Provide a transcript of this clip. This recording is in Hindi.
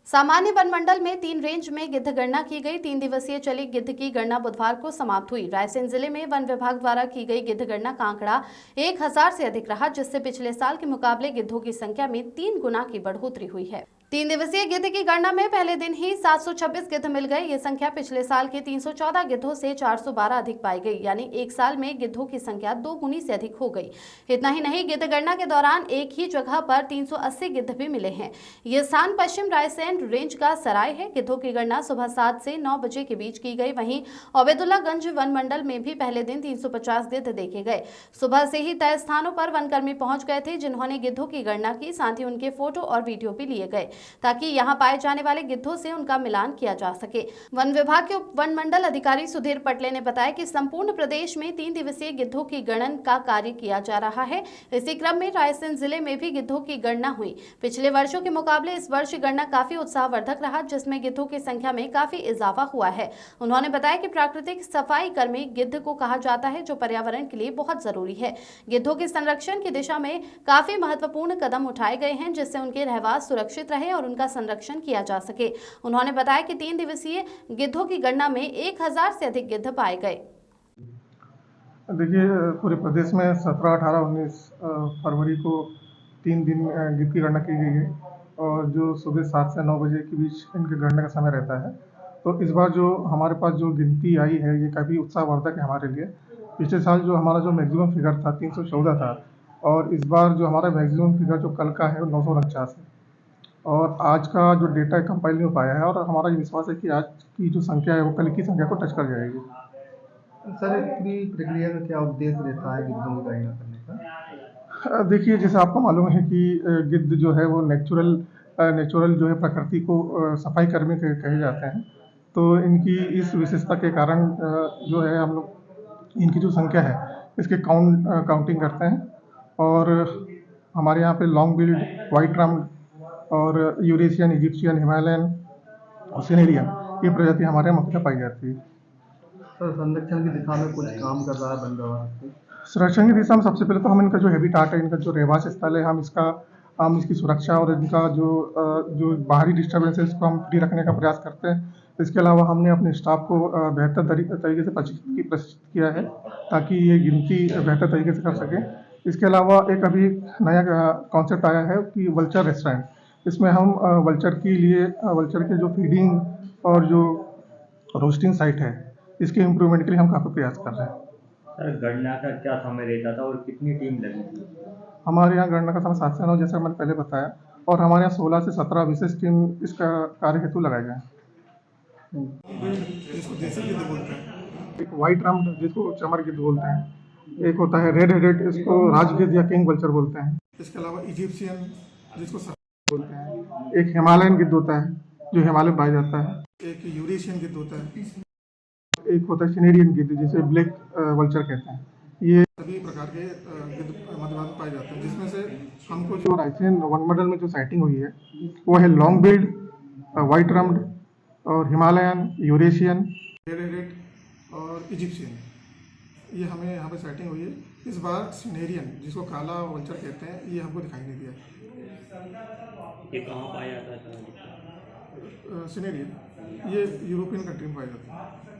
सामान्य वन मंडल में 3 रेंज में गिद्ध गणना की गई। 3 दिवसीय चली गिद्ध की गणना बुधवार को समाप्त हुई। रायसेन जिले में वन विभाग द्वारा की गई गिद्ध गणना का आंकड़ा 1000 से अधिक रहा, जिससे पिछले साल के मुकाबले गिद्धों की संख्या में 3 गुना की बढ़ोतरी हुई है। 3 दिवसीय गिद्ध की गणना में पहले दिन ही 726 गिद्ध मिल गए। ये संख्या पिछले साल के 314 गिद्धों से 412 अधिक पाई गई, यानी एक साल में गिद्धों की संख्या 2 गुनी से अधिक हो गई। इतना ही नहीं, गिद्ध गणना के दौरान एक ही जगह पर 380 गिद्ध भी मिले हैं। ये स्थान पश्चिम रायसेन रेंज का सराय है। गिद्धों की गणना सुबह 7 से 9 बजे के बीच की गई। वहीं ओबेदुल्लागंज वन मंडल में भी पहले दिन 350 गिद्ध देखे गए। सुबह से ही तय स्थानों पर वनकर्मी पहुंच गए थे, जिन्होंने गिद्धों की गणना की। साथ ही उनके फोटो और वीडियो भी लिए गए, ताकि यहां पाए जाने वाले गिद्धों से उनका मिलान किया जा सके। वन विभाग के उप वन मंडल अधिकारी सुधीर पटले ने बताया कि संपूर्ण प्रदेश में 3 दिवसीय गिद्धों की गणन का कार्य किया जा रहा है। इसी क्रम में रायसेन जिले में भी गिद्धों की गणना हुई। पिछले वर्षों के मुकाबले इस वर्ष गणना काफी उत्साहवर्धक रहा, जिसमें गिद्धों की संख्या में काफी इजाफा हुआ है। उन्होंने बताया कि प्राकृतिक सफाई कर्मी गिद्ध को कहा जाता है, जो पर्यावरण के लिए बहुत जरूरी है। गिद्धों के संरक्षण की दिशा में काफी महत्वपूर्ण कदम उठाए गए हैं, जिससे उनके रहवास सुरक्षित रहे और उनका संरक्षण किया जा सके। उन्होंने बताया कि 3 दिवसीय गिद्धों की गणना में 1000 से अधिक गिद्ध पाए गए। देखिए, पूरे प्रदेश में 17, 18, 19 फरवरी को 3 दिन गिद्ध की गणना की गई है, और जो सुबह 7 से 9 बजे के बीच इनके गणना का समय रहता है। तो इस बार जो हमारे पास जो गिनती आई है, ये काफ़ी उत्साहवर्धक है हमारे लिए। पिछले साल जो हमारा जो मैक्सिमम फिगर था 314 था, और इस बार जो हमारा मैक्सिमम फिगर जो कल का है वो 949 है। और आज का जो डेटा कंपाइल नहीं हो पाया है, और हमारा ये विश्वास है कि आज की जो संख्या है वो कल की संख्या को टच कर जाएगी। सर, पूरी प्रक्रिया का क्या उद्देश्य रहता है गिद्धों की गणना करने का? देखिए, जैसे आपको मालूम है कि गिद्ध जो है वो नेचुरल जो है प्रकृति को सफाई कर्मी कहे जाते हैं। तो इनकी इस विशेषता के कारण जो है हम लोग इनकी जो संख्या है इसके काउंटिंग करते हैं। और हमारे यहाँ पे लॉन्ग बिल्ड, वाइट रम्ड और यूरेशियन, इजिप्शियन, हिमालयन और सिनेरियन, ये प्रजाति हमारे यहाँ मुख्यतः पाई जाती है। सर, संरक्षण की दिशा में कुछ काम कर रहा है वन विभाग? संरक्षण की दिशा में सबसे पहले तो हम इनका जो हैबिटाट है, इनका जो रहवास स्थल है, हम इसकी सुरक्षा और इनका जो बाहरी डिस्टर्बेंस है इसको हम फ्री रखने का प्रयास करते हैं। इसके अलावा हमने अपने स्टाफ को बेहतर तरीके से प्रशिक्षित किया है, ताकि ये गिनती बेहतर तरीके से कर सकें। इसके अलावा एक अभी नया कॉन्सेप्ट आया है कि वल्चर रेस्टोरेंट। इसमें हम वल्चर के जो फीडिंग और जो रोस्टिंग साइट है, इसके इम्प्रूवमेंट के लिए हम काफ़ी प्रयास कर रहे हैं। सर, गणना का क्या समय रहता था और कितनी टीम लगी थी? हमारे यहाँ गणना का समय 7 से 9, जैसा मैंने पहले बताया, और हमारे यहाँ 16 से 17 विशेष टीम इसका कार्य हेतु लगाए गए हैं। जिसको देसी गिद्ध बोलते हैं, एक वाइट रम्ड जिसको चमर गिद्ध बोलते हैं, एक होता है रेड हेडेड, इसको राजगिद्ध या किंग वल्चर बोलते हैं। इसके अलावा इजिप्शियन जिसको बोलते हैं, एक हिमालयन गिद्ध होता है जो हिमालय में पाया जाता है, एक यूरेशियन गिद्ध होता है, एक होता है सिनेरियन गिद्ध जिसे ब्लैक वल्चर कहते हैं। ये सभी प्रकार के गिद्ध मध्य भारत में पाए जाते हैं, जिसमें से हमको जो रायसेन वन मंडल में जो साइटिंग हुई है वो है लॉन्ग बिल्ड, वाइट रम्ड और हिमालयन, यूरेशियन, रेड हेडेड और इजिप्शियन। ये हमें यहाँ पे सेटिंग हुई है। इस बार सिनेरियन जिसको काला वल्चर कहते हैं, ये हमको दिखाई नहीं दिया। ये कहाँ पाया जाता था? सिनेरियन ये यूरोपियन कंट्री में पाया जाता है।